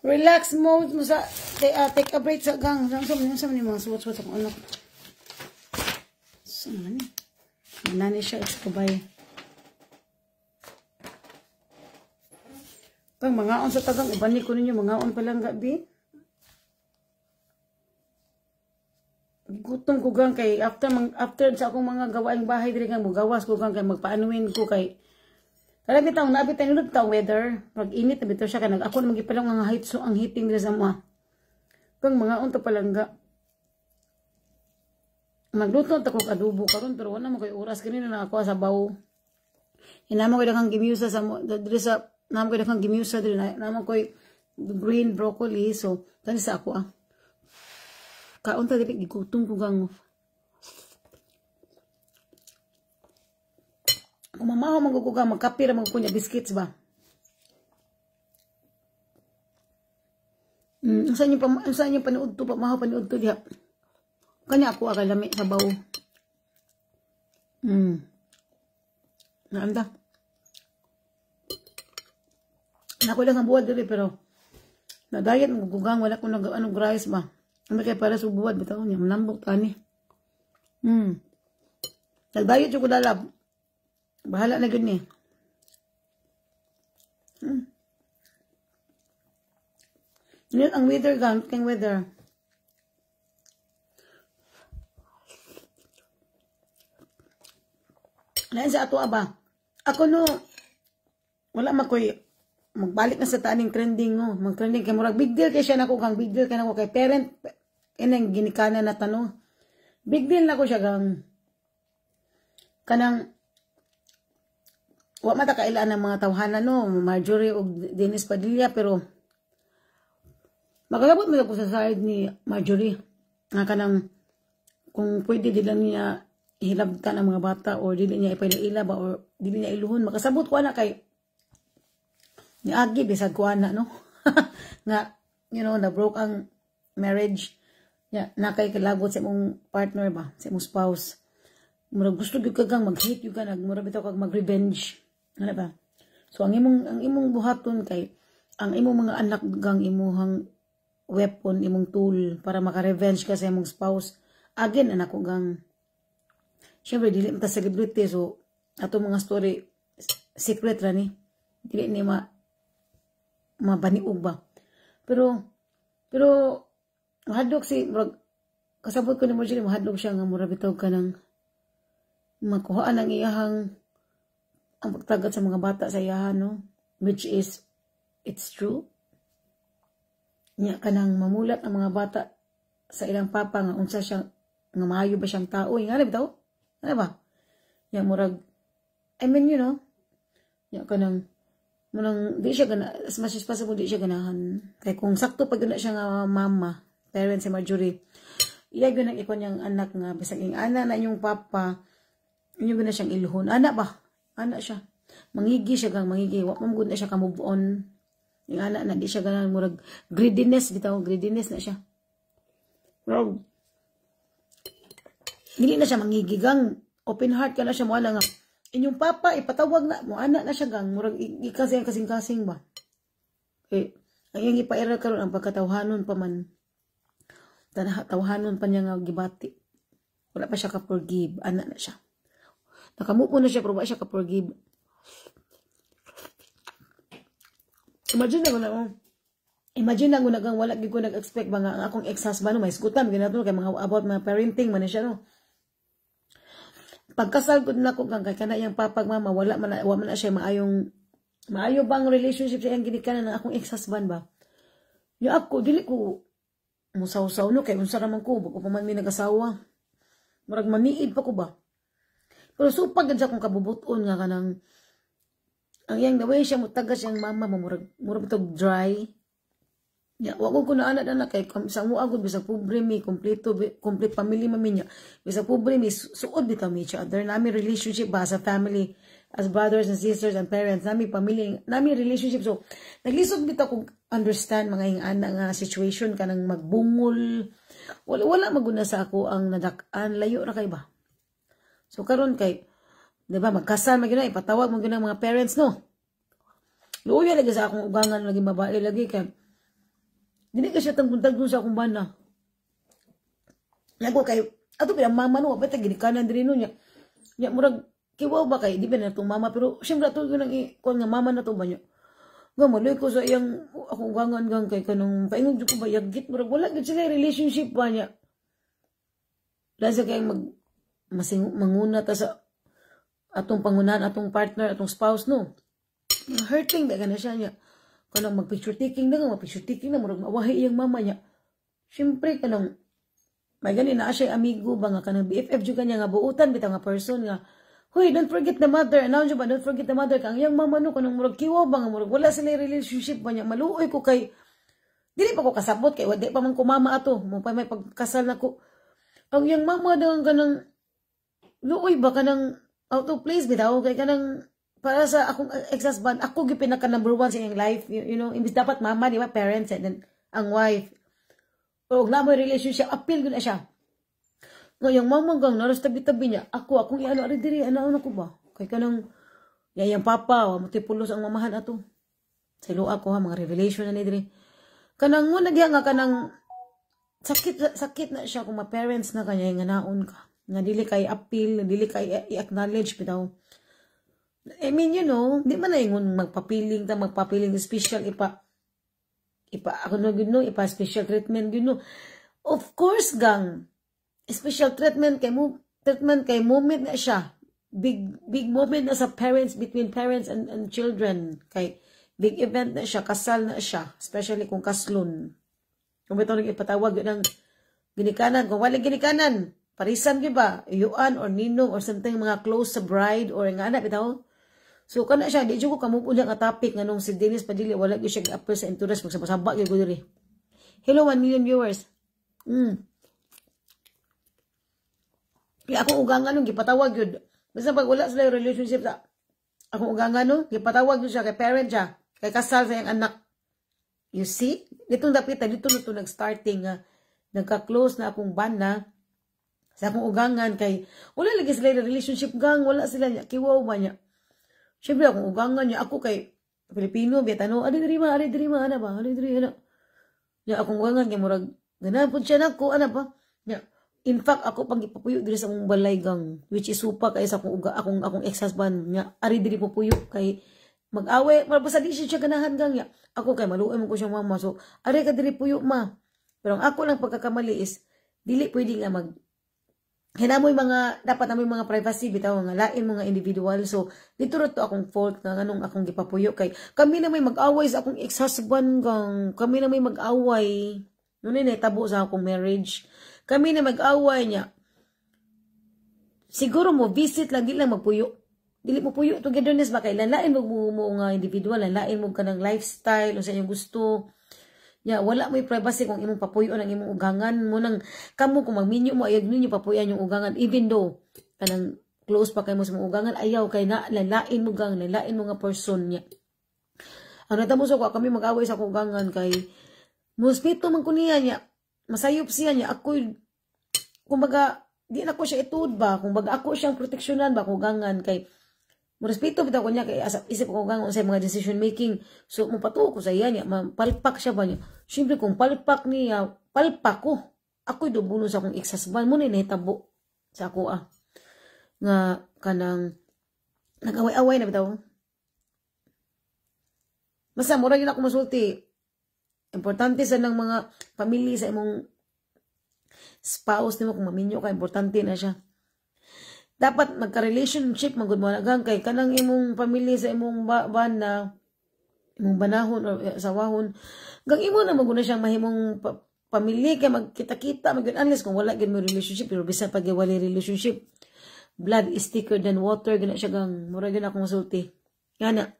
Relax mode mo sa take a break sa gang. Sa mga suwat-suwat sa kung anak. So, nani siya it's kabay. Kang mga on sa tagang ibalik ko ninyo mga on pa lang gabi. Gutom ko gang kay after sa akong mga gawaing bahay diri nga mugawas ko gang kay magpaanuin ko kay kada bitaw nabi tayo taw weather pag init na bitaw siya kanang ako na magipalong ang height so ang heating diri sa mga kang mga on to palangga magluto ta ko adobo karon pero wala mo kay oras kanina na ako sa baw inamo ko daghang gimiusa sa diri sa namo ko daghang gimiusa diri namo ko green broccoli so tani sa ako kaon ta dili gigutom ko gang kung mamahaw magkukuga magkape ra magkunya biscuits ba unsa niyo panood to pamahaw panood to diha kanya ako akalami sa baw naanda nako lang ang buwad diri pero na diet magkugang wala ko nag anong rice ba ano kaya para subuwad bitaw niya malambok tani nagbayot yung kudalab bahala na gani yun ang weather gang kang weather lain sa ato ba ako no wala makoy magbalik na sa taning trending no mag-trending kay murag big deal kay siya nako kang big deal kay nako kay parent inang ginikana na tanong big deal nako siya gang kanang wa mata kailan ng mga tawhanan no Marjorie ug Dennis Padilla pero magagabot mo ko sa side ni Marjorie nga kanang kung pwede di lang niya ihilabtan ang mga bata or dili niya ipaila ba or dili niya iluhon makasabot ko na kay ni agi bisag ko na no nga you know na broke ang marriage ya nakay kalagot sa imong partner ba sa imong spouse murag gusto gyud kag mag-hate gyud ka murag bitaw kag mag-revenge ano ba so ang imong buhaton kay ang imong mga anak gang imuhang weapon imong tool para maka-revenge ka sa imong spouse again anak ko gang syempre dili ta celebrity so ato mga story secret ra ni dili ni mabaniog ba pero mahadlok si murag kasabot ko ni Marjorie mahadlok siya nga murag bitaw ka nang makuhaan ang iyahang ang pagtagat sa mga bata sa iyahan no which is it's true nya kanang mamulat ang mga bata sa ilang papa nga unsa siya nga maayo ba siyang tao nga bitaw ano ba nya murag I mean you know nya kanang munang di siya gana as much as possible di siya ganahan kay kung sakto pag na siya nga mama parents si Marjorie iya gyud ikon yang anak nga bisag ing ana na inyong papa inyo gina siyang iluhon ana ba ana siya mangigi siya gang mangigi wa man gud na siya ka move on yung ana na di siya ganan murag greediness bitaw greediness na siya bro dili na siya mangigi gang open heart ka na siya mo nga inyong papa ipatawag na mo ana na siya gang murag ikasing kasing ba ang iyang ipaira karon ang pagkatawhanon pa man tawhanon pa niya nga gibati wala pa siya ka forgive ana na siya nakamupo na siya pero wala siya ka forgive imagine na ko nagang wala gid ko nag-expect ba nga ang akong ex-husband no may isgutan ginato kay mga about mga parenting man siya no pagkasal ko na ko kang kay kana yang papag mama wala man na siya maayo bang relationship sa iyang ginikanan ng akong ex-husband ba yo ako dili ko musaw-saw no kay unsa raman ko bago pa man mi nag-asawa murag maniid pa ko ba pero supag gid sa akong kabubuton nga kanang ang yang the way siya mutagas siyang mama murag tog dry ya wa ko na ana na kay sa mo agud bisag pobre mi complete family mami niya bisag pobre mi suod bitaw mi each other nami relationship ba sa family as brothers and sisters and parents nami family nami relationship so naglisod bitaw kog understand mga ing ana nga situation kanang magbungol wala maguna sa ako ang nadak-an layo ra kay ba so karon kay diba magkasal magina ipatawag mo gina mga parents no luya lagi sa akong ugangan lagi babae lagi kay Dili ka siya tangkong-tangkong sa akong bana. Ako kay, ato pinang mama no, ba't ginikanan din niya. Nya, murag, kiwaw ba kay, di ba na itong mama, pero siyempre ato yun ang ikuan nga mama na to ba niya. Nga, maloy ko sa iyang, akong gangan gang kay kanong, paingog ko ba, yagit, murag, wala gid sila relationship ba niya. Dahil sa kayang manguna ta sa atong pangunahan, atong partner, atong spouse, no. Hurting ba ka na siya niya. Kanang mag-picture taking na nga, mag-picture taking na, murag mawahi iyang mama niya. Siyempre, kanang, may ganin na siya amigo ba nga, kanang BFF dyan kanya nga, buutan, bita nga person nga, huy, don't forget the mother, announce ba, don't forget the mother, kang iyang mama no, kanang murag kiwa ba nga, murag wala sila relationship ba niya, maluoy ko kay, dili pa ko kasabot, kay wadi pa man ko mama ato, mo pa may pagkasal na ko, ang iyang mama daw kanang, luoy ba kanang, out of place, bitaw, kay kanang, para sa akong ex-husband, ako yung pinaka number one sa iyang life. You know, imbis dapat mama, di ba, parents, and then ang wife. O, na mo relationship, appeal ko na siya. Ngayong mama gang, naras tabi-tabi niya, akong iano, ari diri, ano ko ba? Kay kanang, yayang papa, mutipulos ang mamahan ato. Sa ilo ako ha, mga revelation na ni diri. Kanang mo, nagya nga kanang, sakit na siya kung ma-parents na kanya, nga naon ka. Nga dili kay appeal, dili kay i-acknowledge, bitaw. I mean, you know, di man na yung magpapiling special, ako no, you know, special treatment, you know. Of course, gang, special treatment kay moment na siya. Big moment na sa parents, between parents and children. Kay, big event na siya, kasal na siya, especially kung kaslon. Kung ito nang ipatawag yun ng ginikanan, kung wala ginikanan, parisan yun ba, yuan or ninong or something, mga close sa bride or nga anak, bitaw. So, kana siya, di ko kamupula nga topic nga nung si Dennis Padilla, wala ko siya ga-appear sa entourage, magsabak yung gudiri. Hello, 1 million viewers. Kaya akong ugangan nung, gipatawag yun. Basta pag wala sila yung relationship sa, akong ugangan nung, gipatawag yun siya, kay parent siya, kay kasal sa yung anak. You see? Ditong dapita, dito na ito nag-starting, nagka-close na akong banda, sa akong ugangan, kay, wala lagi sila yung relationship gang, wala sila niya, kiwaw ba niya. Siyempre, akong ugangan niya, ako kay Pilipino, biyatano, ari diri ma, ana ba? Ari diri, ana. Ya, akong ugangan, kaya murag, ganapon siya na ko, ana ba? Ya, in fact, ako pag ipapuyo diri sa mong balay gang, which is supa kay sa akong ex-husband niya, ari diri pupuyo, kay mag-away, basta di siya ganahan gang, ya. Ako kay maluoy mo ko siya mama, so, ari ka diri puyo ma. Pero ang ako lang pagkakamali is, dili pwede nga hinamoy dapat namoy mga privacy, bitaw nga lain mga individual. So, dito rin to akong fault nga nganong akong gipapuyo kay kami na may mag-away sa akong ex-husband gang. Kami na may mag-away. Noon tabo sa akong marriage. Kami na mag-away niya. Siguro mo visit lang, dili lang magpuyo. Dili mo puyo togetherness ba kay lain mo nga individual, lain mo kanang lifestyle o sa inyong gusto. Ya, wala may privacy kung imong papuyo ang imong ugangan mo nang kamo kung magminyo mo ayag ninyo papuyan yung ugangan even though kanang close pa kay mo sa mga ugangan ayaw kay na lain mo gang lain mo nga person niya. Ang natamo sa ko kami mag-away sa ugangan kay mosquito man ko niya masayop siya niya ako kumbaga di na ko siya itud ba kumbaga ako siyang proteksyonan ba ugangan kay respeto bitaw ko niya kay isip ko gang sa mga decision making. So mapatuo ko sa iya niya, palpak siya ba niya. Siyempre kung palpak niya, palpak ko. Ako'y dubuno sa akong ex-husband mo ni nahitabo sa ako nga kanang nag-away-away na bitaw. Basta mura yun ako masulti. Importante sa ng mga pamilya sa imong spouse nimo kung maminyo ka, importante na siya. Dapat magka-relationship magud mo nagang kay kanang imong pamilya sa imong bana imong banahon o sawahon gang imo na maguna siyang mahimong pamilya kay magkita-kita magud unless kung wala gid mo relationship pero bisan pag wala relationship blood is thicker than water gina siya gang mura gyud akong masulti ngana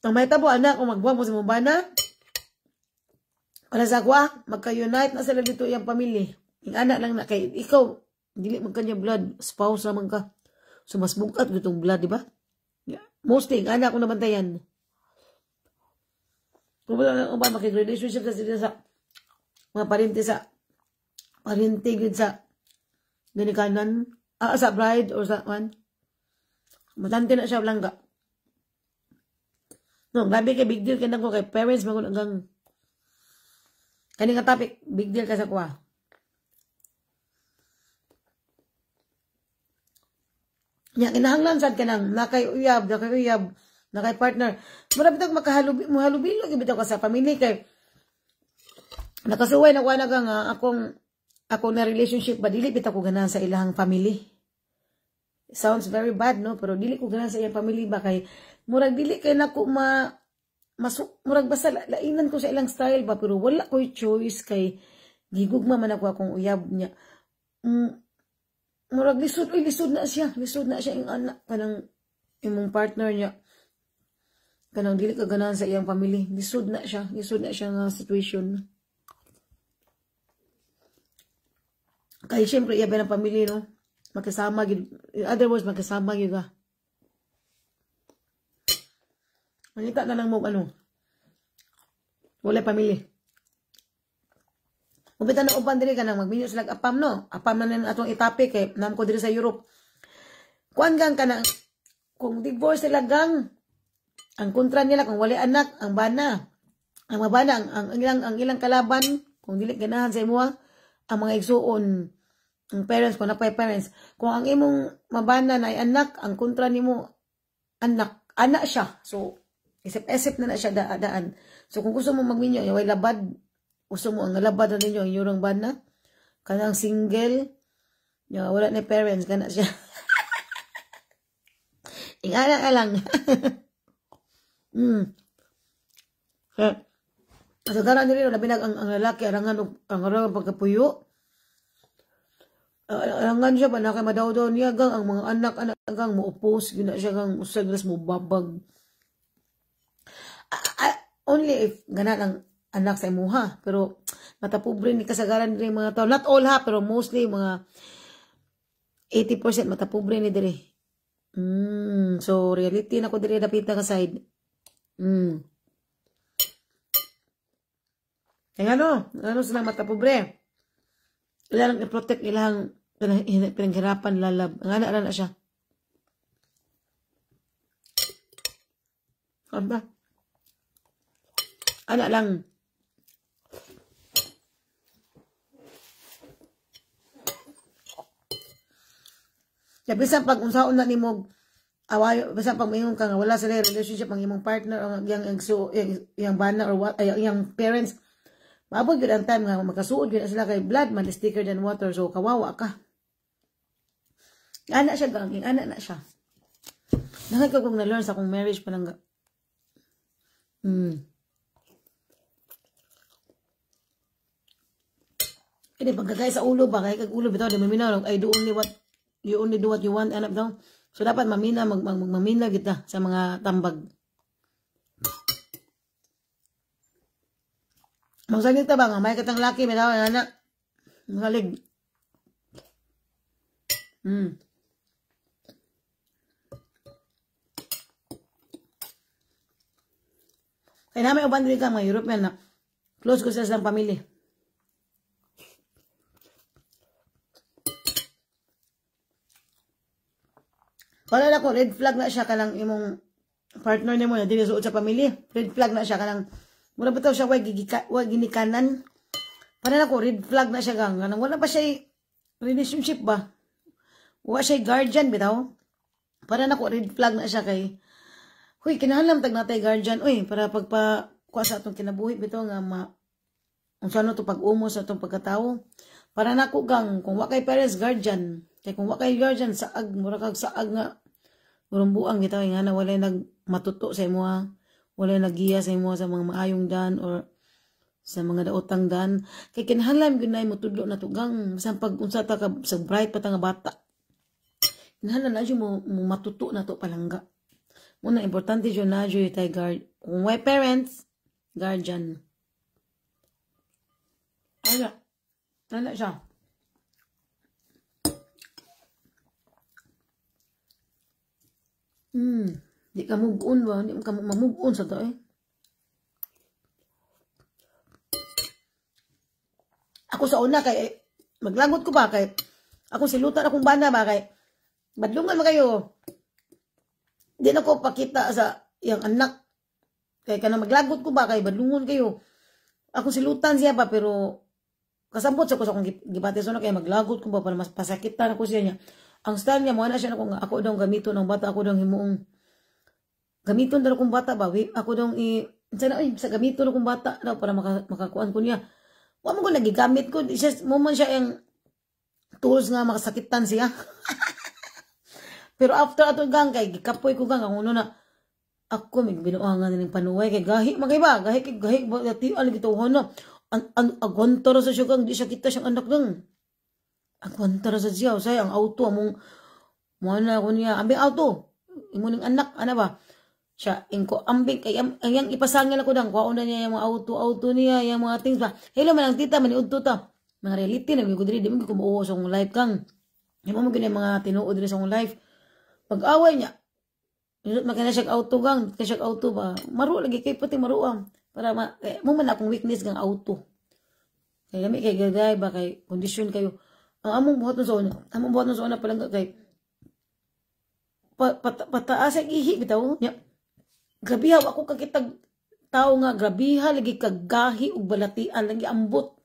ang may tabo anak kung magbuwag mo sa mong bana wala sa kwa magka-unite na sila dito yung pamilya yung anak lang na kay ikaw dili magkanya blood spouse naman ka so mas bukat itong blood diba yeah. Mostly yung anak ko nabantayan kung wala lang ba makig-relationship sa sila sa mga parente gud sa ganikanan sa bride or sa one. Matante na siya langga. No, grabe kay big deal kay nako kay parents magun hanggang kani nga topic, big deal ka sa kuha. Nya kinahanglan sad kanang nakay uyab, nakay partner. Mura bitag mahalubilo gyud bitaw ka sa family kay nakasuway na kuha na nga akong na relationship ba dili bitaw ko ganahan sa ilahang family. Sounds very bad no, pero dili ko ganahan sa iyang family ba kay murag dili kay nako murag basta lainan ko sa ilang style ba pero wala ko'y choice kay gigugma man ako akong uyab niya. Murag lisod na siya yung anak kanang imong partner niya. Kanang dili ka ganahan sa iyang family, lisod na siya nga situation. Kay syempre iya ba ng pamilya no, magkasama gid, in other words magkasama gyud ka. Manita na lang mo wala pamilya. Mubita na uban diri ka nang magminyo sila apam no. Apam na nang atong itapi kay nam ko diri sa Europe. Kuan gang kana kung divorce sila gang ang kontra nila kung wala anak ang bana. Ang mabana ang ilang kalaban kung dili ganahan sa imo ang mga igsuon ang parents kung napay parents. Kung ang imong mabana na ay anak ang kontra nimo anak siya. So isip-isip na siya daan. So kung gusto mo magminyo way labad gusto mo ang labad na ninyo, ang yurang bana, kanang single, wala na parents, kana siya. Ingana ka lang. Sa garan nila, labinag ang lalaki, arangan pagkapuyo. Arangan siya, panakay madaw-daw niya, ang mga anak gang, maupos, gina siya gang, usagras mo babag. Only if ganan ang anak sa imuha. Pero matapobre ni kasagaran din mga tao. Not all ha, pero mostly mga 80% matapobre ni dire. So reality na ko dire dapit na ka side. Kaya ano sila matapobre. Ilang i-protect ilang pinanghirapan lalab. Ang anak na siya. Aba. Anak lang. Kaya bisan pag unsaon na nimo awayo, bisan pag mayong ka nga wala sila relationship ang imong partner o yang bana or what yang parents, maabot gyud ang time nga magkasuod gyud sila kay blood man is thicker than water, so kawawa ka. Anak siya ganging, anak na siya. Nakaka kong na-learn sa akong marriage pa lang. Kaya pagkagay sa ulo ba, kaya kag ulo bitaw di maminaw ay you only do what you want, anak daw. So dapat mamina mamina kita sa mga tambag. Magsalita ba nga may katang laki bitaw anak. Magalig. Kaya namin uban din ka mga European na close ko sa isang pamilya. Wala na ko, red flag na siya kanang imong partner nimo na dili suod sa pamilya. Red flag na siya kanang mura bitaw siya way ginikanan. Para na ko, red flag na siya gang. Kanang wala pa siya relationship ba? Wala siya guardian bitaw. Para na ko, red flag na siya kay huy, kinahanglan tag natay guardian. Uy, para kuha sa atong kinabuhi bitaw nga kung saan to pag-umo sa atong pagkatao. Para na ko gang, kung wa kay parents guardian, kay kung wa kay guardian saag, mura kag saag nga burumbuang bitaw nga na wala matuto sa imo, wala nagiya sa imo sa mga maayong dan or sa mga daotang dan. Kay kinahanglan gyud nay mo tudlo na tugang bisan pag unsa ta ka sa bright pa ta nga bata. Kinahanglan na mo matuto na to palangga. Muna importante jud na jud tay guard. Kung may parents, guardian. Ala siya. Di ka move-on ba? Di ka move-on sa to eh. Ako sa una kay maglagot ko ba kay Ako silutan akong bana ba kay badlungan man kayo. Di na ko pakita sa yang anak. Kay kana maglagot ko ba kay badlungon kayo. Ako silutan siya ba pero kasambot sa ko sa akong gibati so na kay maglagot ko ba para mas pasakitan ako siya niya. Ang style niya mo na siya na ako daw gamito ng bata, ako daw himuong gamiton daw kong bata ba. Ako daw sa gamito daw kong bata daw para makakuan ko niya. Wa mo ko nagigamit ko, siya mo man siya yung tools nga makasakitan siya. Pero after ato gang kay gikapoy ko gang ang uno na ako may binuangan ning panuway kay gahi magiba, gahi dati al gituhon no. Agwanta ra sa siya gang di siya kita siyang anak gang. Agwanta ra sa siya usay ang auto among mo na ko niya, ambing auto. Imo ning anak ana ba? Siya, ingko, ambing, kay, ang ipasangil ako dang, kuha na niya yung mga auto niya, yung mga things ba. Hello, manang tita, maniudto ta. Mga reality, nagigod rin, di mo kumuo sa akong life kang. Hindi mo mga mga tinuod rin sa akong life. Pag-away niya, makina siya auto gang, kaya siya auto ba, maro lagi, kay pati maruam. Para mo man akong weakness gang auto. Kaya kami, kay gagay ba, kay kondisyon kayo. Ang among buhat ng sa una palang kay, pataas ang ihi, bitaw niya. Grabiha, ako kakitag tao nga, grabiha, lagi kagahi, ug balatian, lagi ambot.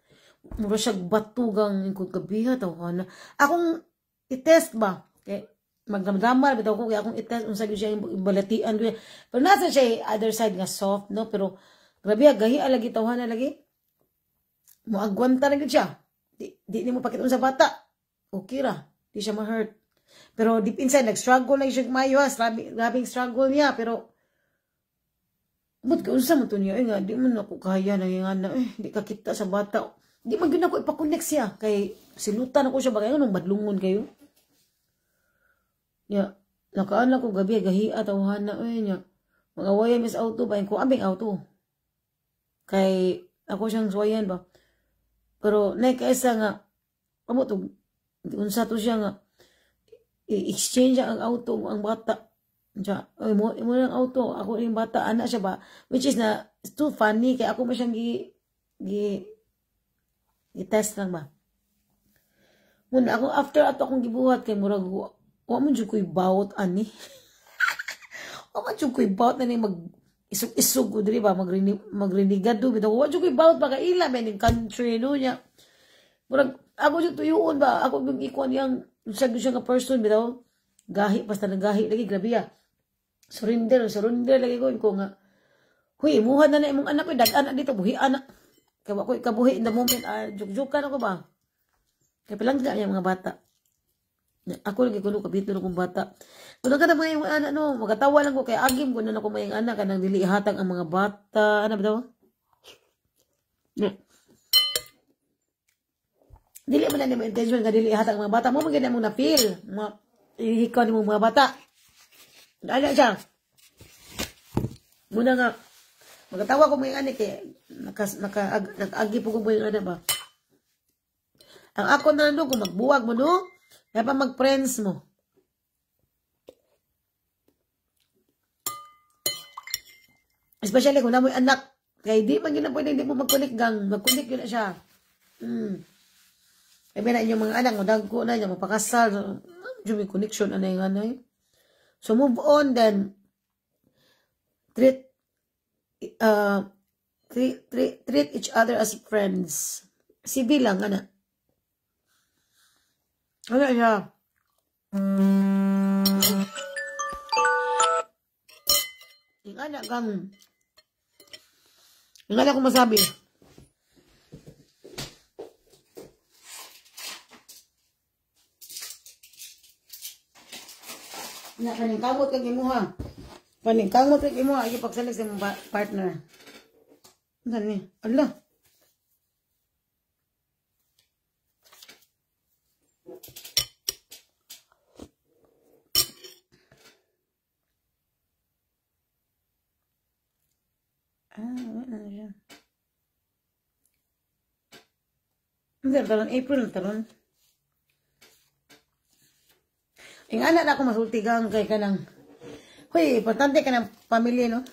Mura siya batugang, kung grabiha, tawana. Akong itest ba? Okay. Magdamdamar, bitaw ko, kaya akong itest, unsa siya yung balatian. Pero nasa siya, other side nga soft, no? Pero, grabiha, gahi, lagi, tawana, lagi. Muagwanta lagi siya. Di mo pakita sa bata. Okay ra, di siya ma-hurt. Pero deep inside, nag-struggle na siya mayo, grabing struggle niya, pero, ba't kaunsa mo to niya? Nga, di mo na ako kaya na yung di ka kita sa bata. Di man yun ako ipakonect siya. Kay silutan ako siya, bakit nung badlungon kayo? Ya, nakaan lang ko gabi, gahi at awahan na, niya. Mag-awayan mis auto ba? Ko ambing auto. Kay, ako siyang suwayan ba? Pero, naikaisa nga, amo to, unsa to siya nga, i-exchange ang auto, ang bata. Siya, mo ng auto, ako yung bata, anak siya ba? Which is na, it's too funny, kaya ako mo siyang i-test lang ba? Muna, ako, after ato akong gibuhat, kay murag, wa mo dyan ko'y bawat, ani. Wa mo dyan ko'y bawat, ani, mag-isog-isog ko, di ba? Magrinigado, bitaw, wa dyan ko'y bawat, baka ila, may country, no, niya. Murag, ako dyan tuyuon ba? Ako yung ikuan yung, siya nga person, bitaw, gahi, basta nagahi, lagi, grabe ya. Surrender lagi ko nga. Huy, imuhan na imong anak ko, dadan dito, buhi anak. Kaya ko ikabuhi in the moment, juk-jukan ako ba? Kaya palangga niya mga bata. Ako lagi kuno kapito kong bata. Kung ka na mga yung anak, no, magatawa lang ko, kaya agim ko na ako mga anak, kanang dili ihatag ang mga bata, ano ba daw? Dili mo na ni intention nga dili ihatag ang mga bata, mo maganda mong na-feel, ihikaw ni mga bata. Dala siya. Muna nga, magatawa ko mga anak eh, naka-agi po ko mga anak ba. Ang ako na nandun, kung magbuwag mo no, kaya pa mag-friends mo. Especially kung na mo yung anak, kaya di man yun na pwede, hindi mo mag-connect gang, mag-connect yun na siya. Kaya na inyong mga anak, madagko na niya, mapakasal, may connection, ano yung ano. So, move on, then, treat each other as friends. Civil lang, ano. Ano siya? Yung anak kang, yung anak kong masabi, na paningkamot kag imuha. Paningkamot kag imuha ay pagsalig sa imong partner. Gani, Allah. Wala na siya. Hindi, taron April taron. Yung anak na ako masultigang kay ka ng, huy, importante ka ng pamilya, no?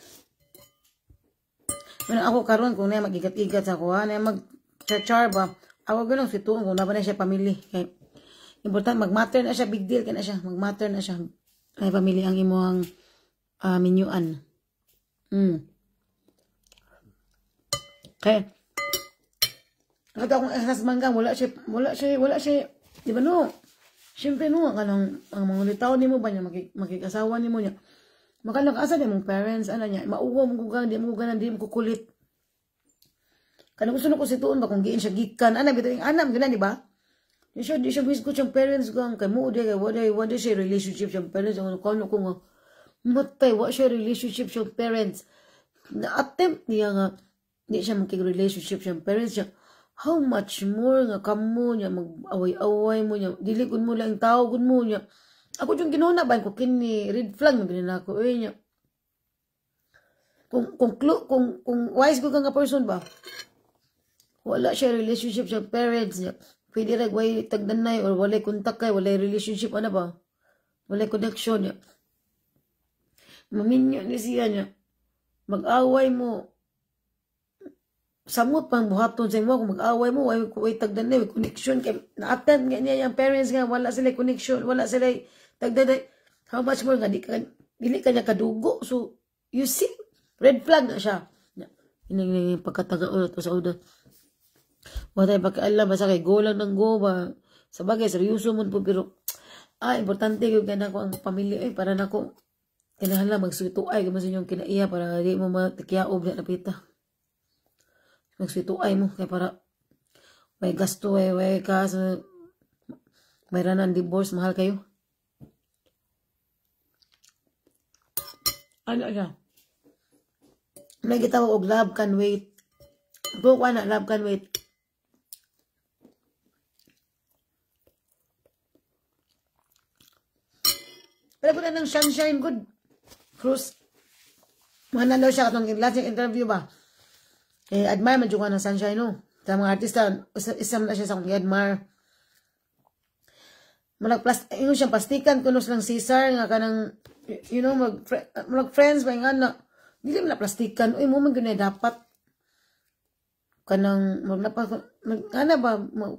Pero ako karon kung na magigat-igat sa kuha, na mag-char ba, ako ganun situon kung naman na siya pamilya. Kay, Important mag-matter na siya, big deal ka na siya, mag-matter na siya. Ay pamilya ang imong minyuan. Kaya kato akong husband gang, wala siya, di ba no? Siyempre no, kanang ang mga litaw ni mo ba niya, makikasawa ni mo niya. Makalang asa ni mong parents, ano niya, mauwa mo kugang, di mo kugang, di mo kukulit. Kanang gusto na ko situon ba, kung giin siya gikan, bito yung anam, gina, di ba? Di siya bisgo siyang parents gang, kay mo, di kay, wala siya relationship siyang parents, ang kano ko nga, matay, wala siya relationship siyang parents. Na-attempt niya nga, di siya makik-relationship siyang parents siya. How much more nga kamo niya, mag-away-away mo niya, dilikon mo lang, tawagod mo niya. Ako yung ginuna ba, ko kini, red flag, maginin ako, niya. Kung wise ko ka nga person ba, wala siya relationship siya parents niya, pwede rin, way tagdanay, or walay kontak kay, walay relationship, ano ba, walay connection niya. Maminyo ni siya niya, mag-away mo, samot pang buhaton sa imo kung mag-away mo way tagdan na connection kay na-attend nga niya yung parents nga wala sila connection, wala sila tagdan. How much more nga dili ka niya kadugo, so you see red flag na siya. Ining pagkataga to sa uda wala pa kaalam basta kay go lang ng go ba sa bagay seryoso mo po, pero importante gyud kana ko ang pamilya para nako kinahanglan magsuto ay gamay sa inyong kinaiya para di mo matikyaob na napita. Magsituay mo kay para may gasto way ka sa may ranan divorce, mahal kayo. Ano siya? May gitawag og love can wait. Book na love can wait. Pero na ng sunshine good. Cruise. Manalo siya katong last interview ba? Admire man yung ng sunshine, no? Sa mga artista, isam na siya sa kong i-admire. Yung siyang plastikan, kunos lang Cesar, nga kanang, you know, mag-friends, ba nga na, hindi mo na plastikan, uy, mo man ganyan dapat. Kanang, ano ba,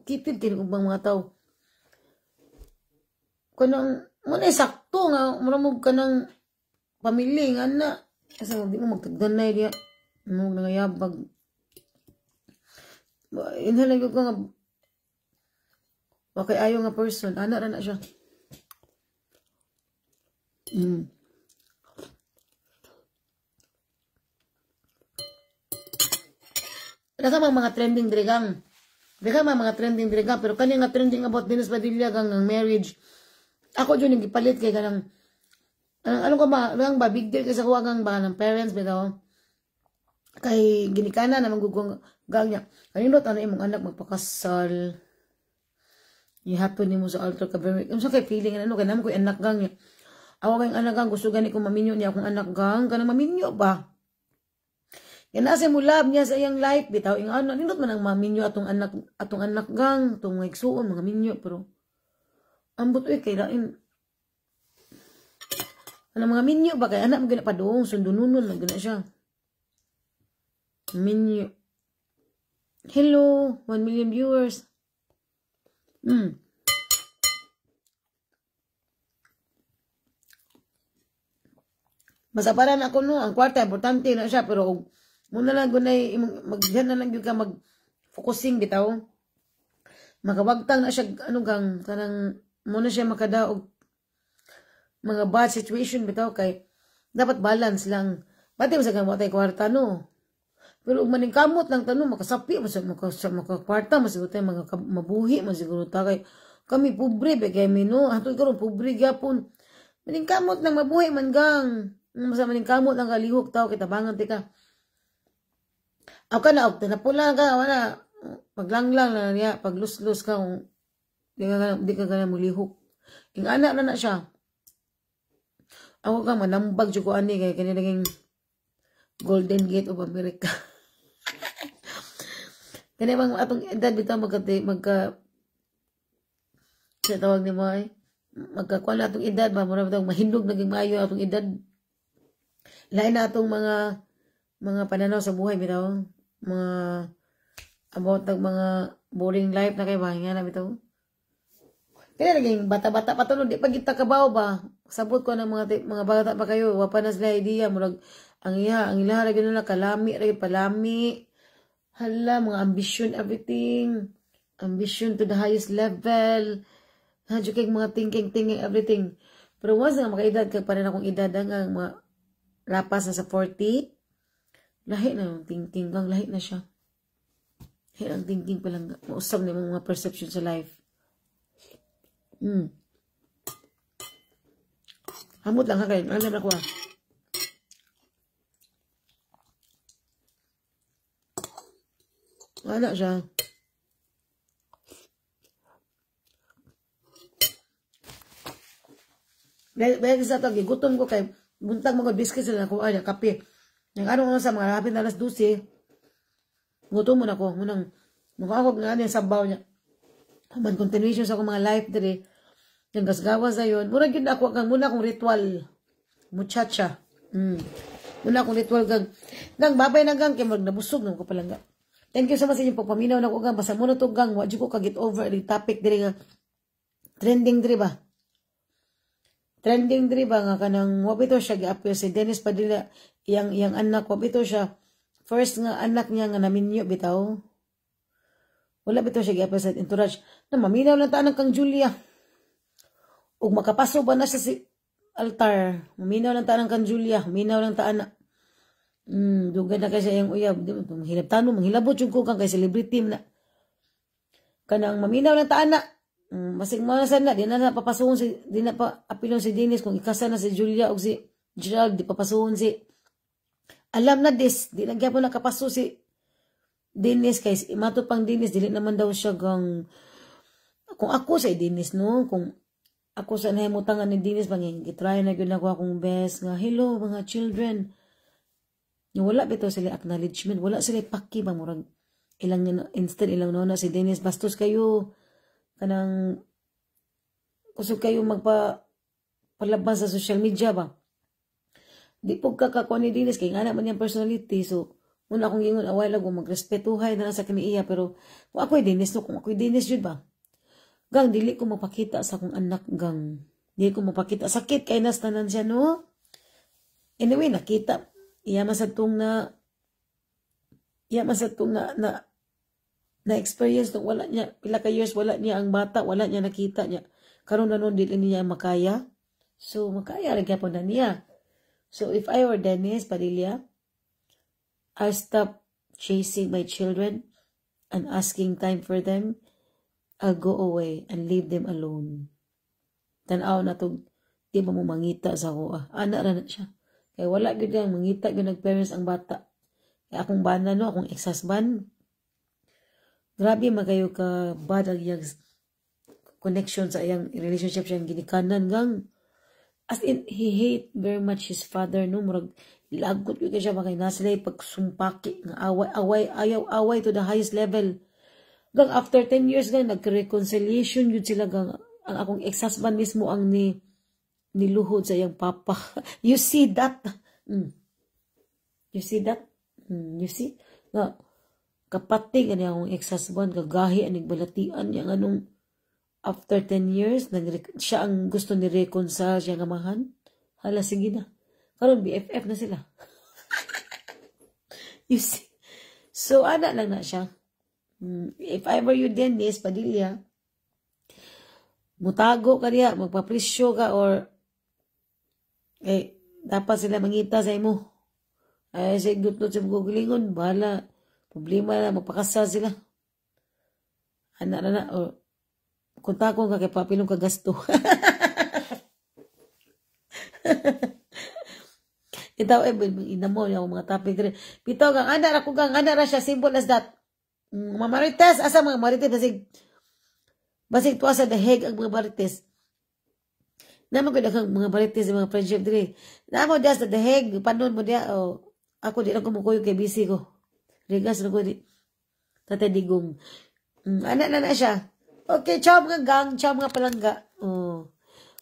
kitid kinong bang mga tao. Kanang, muna sakto nga, maramog ka ng pamilya, nga na. Kasi hindi mo magtagdanay diya. Mo nangayabag. Inhalang yung nga okay ayaw nga person ana ra na siya. Nasa mga trending drigang pero kani nga trending about Venus Padilla gang ng marriage ako dyan yung gipalit kay kanang ano ka ba big deal kasi huwagang ba ng parents bitaw kay ginikana na magugong gang niya. Kanindot ano imong anak magpakasal. Ihapon nimo sa altar ka very. Unsa kay feeling ano kay namo ko anak gang niya. Awa kay anak gang gusto gani ko maminyo niya akong anak gang kanang maminyo ba. Yan asa mo love niya sa iyang life bitaw ing ano nindot man ang maminyo atong anak gang tong igsuon mga minyo pero ambot kay lain ano mga minyo ba kay anak mo gina padung sundununon man gina siya. Minyo. Hello, 1 million viewers. Basta para na ako no, ang kwarta, importante na siya, pero muna lang gunay, magdihan na lang yung ka mag-focusing bitaw. Makawagtang na siya, ano gang, kanang, muna siya makadaog mga bad situation bitaw kay, dapat balance lang. Pati sa gamot ay kwarta no. Pero maning kamot lang tanong makasapi makakwarta masiguro tayo mabuhi masiguro tayo kami pobre be kay mino ato karon pobre gyapon maning kamot lang mabuhi man gang sa maning kamot lang kalihok tao kitabangan tika ako na og napula ka wala paglanglang na niya pagluslus ka kung di ka gana mulihok ing anak na siya ako ka manambag jud ko ani kay kani naging Golden Gate of America. Kani bang atong edad bitaw magka sa tawag ni mo ay magkakuan na atong edad ba mura bitaw mahindog naging maayo atong edad. Lain na atong mga pananaw sa buhay bitaw, mga about ng mga boring life na kay ba nga na bitaw. Kaya naging bata-bata pa tulog, di pa kita kabaw ba? Sabot ko ng mga bata pa kayo, wapa na sila idea, murag, ang ilaha, lagi nila, kalami, lagi palami. Hala, mga ambition, everything. Ambition to the highest level. Hadyo kay mga thinking, everything. Pero once nga makaedad ka pa rin akong edad, nga mga lapas na sa 40, lahi na yung thinking, lahi na siya. Lahi ang thinking palang, mausap na yung mga perception sa life. Hamot lang ha kayo. Alam na ko ha. Wala siya. Dahil sa ito, gutom ko kay buntag mga biscuit sila na ko, ay, kape. Yung ano sa mga hapit na alas 12, gutom mo na ko. Munang, ako nga yung sabaw niya. Man continuation sa akong mga life diri. Yung gasgawa sa yun. Muna yun ako, muna akong ritual. Muchacha. Muna akong ritual gang babay na gang, kaya nabusog na ko palangga. Thank you so much sa inyong pagpaminaw na ko gang. Basta muna to gang, wadyo ko ka-get over the topic diri nga. Trending diri ba? Trending diri ba nga kanang wabito siya gi-appear si Dennis Padilla, yang anak wabito siya. First nga anak niya nga naminyo bitaw. Wala bitaw siya gi-appear sa entourage. Na maminaw lang taan kang Julia. Ug makapaso ba na siya si altar. Maminaw lang taan kang Julia, maminaw lang taan na. Dugay na kasi yung uyab. Manghilabtano, manghilabot yung kukang kay celebrity na. Kanang maminaw lang taan na. Masig mo na sana, di na napapasuhon si, di na pa apilon si Dennis kung ikasa na si Julia o si Gerald, di papasuhon si. Alam na di na gyapon nakapaso si Dennis kay mato pang Dennis, dili naman daw siya gang, kung ako sa Dennis no, kung ako sa nahimutangan ni Dennis, gitry na yun ako akong best nga, hello mga children. Yung wala bito sila acknowledgement, wala sila paki ba murag ilang instead ilang na si Dennis, bastos kayo kanang kusog kayo palabas sa social media ba. Di po kakakuha ni Dennis kay nga naman yung personality, so muna akong ingon away lang magrespetuhay na lang sa kaniya, pero kung ako'y Dennis no, kung ako'y Dennis yun ba, gang dili ko mapakita sa akong anak gang, dili ko mapakita sakit kay nas tanan siya no. Anyway nakita iya masatong na experience nung wala niya pila ka years, wala niya ang bata, wala niya nakita niya karon na nun dili niya makaya, so makaya ra gyapon na niya. So if I were Dennis Padilla, I'll stop chasing my children and asking time for them. I'll go away and leave them alone. Tanaw na to, di ba mo mangita sa ako, anak ra na siya. Kaya wala gyud ang mangita gyud nag-parents ang bata. Kaya akong bana no, akong ex-husband. Grabe magayo ka bad ang yung connection sa iyang relationship siyang ginikanan gang. As in, he hate very much his father no, murag lagot gyud siya makay nasilay pagsumpaki nga away to the highest level. Gang after 10 years gang nagka-reconciliation yun sila gang, ang akong ex-husband mismo ang niluhod sa iyang papa. You see that? You see that? You see? Nga, kapating ani akong ex-husband, kagahi aning balatian niya anong after 10 years, siya ang gusto ni reconcile siya ngamahan. Hala, sige na. Karon BFF na sila. You see? So, anak lang na siya. If I were you, Dennis Padilla, mutago ka niya, magpapresyo ka, or dapat sila mangita sa imo. Ay, sa igdot-dot sa gugulingon, bahala, problema na, magpakasal sila. Anak na, or kontakon ka kay papilong ka gasto. Itaw, ina mo, yung mga topic rin. Bitaw, gang anak ako, gang anak na siya, simple as that. Mga marites, asa mga marites, basig tuwa sa daheg ang mga marites. Naman ko na mga marites, mga friendship diri. Naman diya sa daheg, panon mo diya, ako di lang kumukuyo kay busy ko. Regas na ko di. Tatay digong. Anak na siya. Okay, ciao mga gang, ciao mga palangga.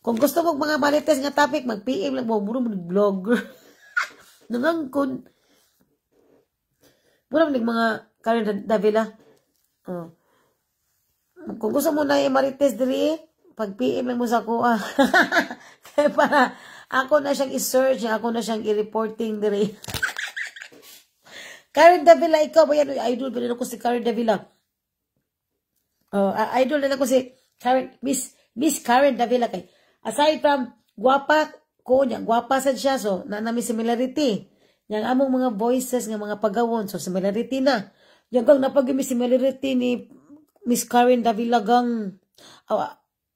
Kung gusto mong mga marites nga topic, mag-PM lang mo, muna mag-vlogger. Nangangkon. Muna mga Karen Davila. Kung gusto mo na yung marites diri, pag PM mo sa ko, kaya para, ako na siyang i-search, ako na siyang i-reporting dire. Karen Davila, ikaw ba yan? Idol ba rin ako si Karen Davila? Idol na ako si Miss Karen Davila kay. Aside from, guwapa ko niya, guwapa sad siya, so, nami similarity. Yang among mga voices, nga mga pagawon, so, similarity na. Yang gang napag-imi similarity ni Miss Karen Davila gang,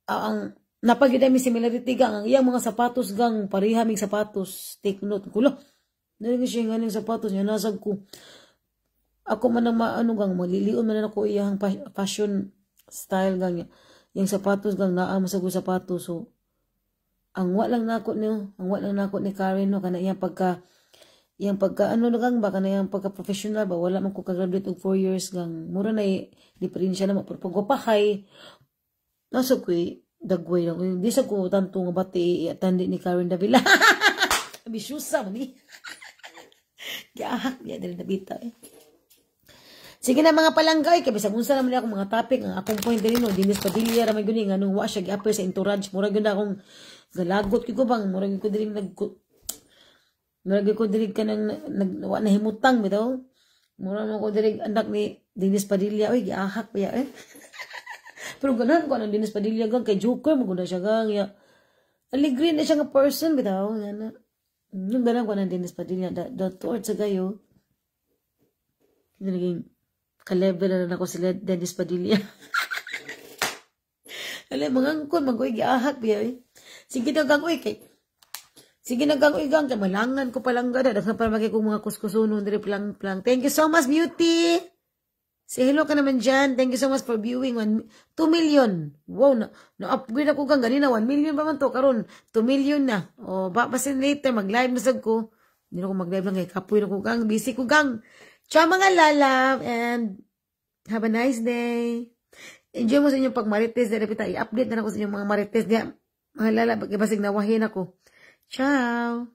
ang napag-imi similarity gang, ang iyang mga sapatos gang, parihaming sapatos, take note, kulo. Nalagay siya nga ng sapatos niya, nasag ko. Ako man ang gang, malilion man ako iyang fashion style gang niya. Yung sapatos gang, naam sa sapatos. So, ang walang nako ni Karen, no, kana iyang pagka, ano na gang ba, kana iyang pagka-professional ba, wala man ko ka-graduate og 4 years gang. Mura na diferensya naman, pero pag wapahay, nasa ko dagway lang. Di sa ko tanto nga bati, tandi ni Karen Davila. Bisyusa man ni. Gahak niya dali nabita eh. Sige na mga palanggay, kaya bisag unsa naman ako mga topic ang akong point diri no, Dennis Padilla ra may guni nga nung wa siya gi-appear sa entourage, mura gyud akong galagot ko bang, mura gyud ko diri kanang wa nahimutang bitaw. Mura mo ko diri anak ni Dennis Padilla, oy giahak pa eh. Pero ganahan ko ang Dennis Padilla gang kay Joker mo guna siya gang ya. Aligre na siya nga person bitaw, ngana. Yung ganahan ko ang Dennis Padilla, towards sa gayo. Naging ka-level na ako sila Dennis Padilla. Alam, mga angkon, mag-uy, giahak, biya eh. Sige na gang, uy, kay. Sige na gang, uy, gang, kay malangan ko palang gada. Dapat para magay kong mga kuskusunon, dire plang. Thank you so much, beauty! Say hello ka naman dyan. Thank you so much for viewing. 2 million. Wow, na-upgrade ako gang. Ganina, 1 million pa man to. Karon 2 million na. O, basin later, mag-live na sag ko. Hindi na ako mag-live lang, kay kapoy na ko gang. Busy ko gang. Ciao mga lalab, and have a nice day. Enjoy mo sa inyong pagmarites. I-update na ako sa inyong mga marites. Mga lalab, basig nawahin ako. Ciao!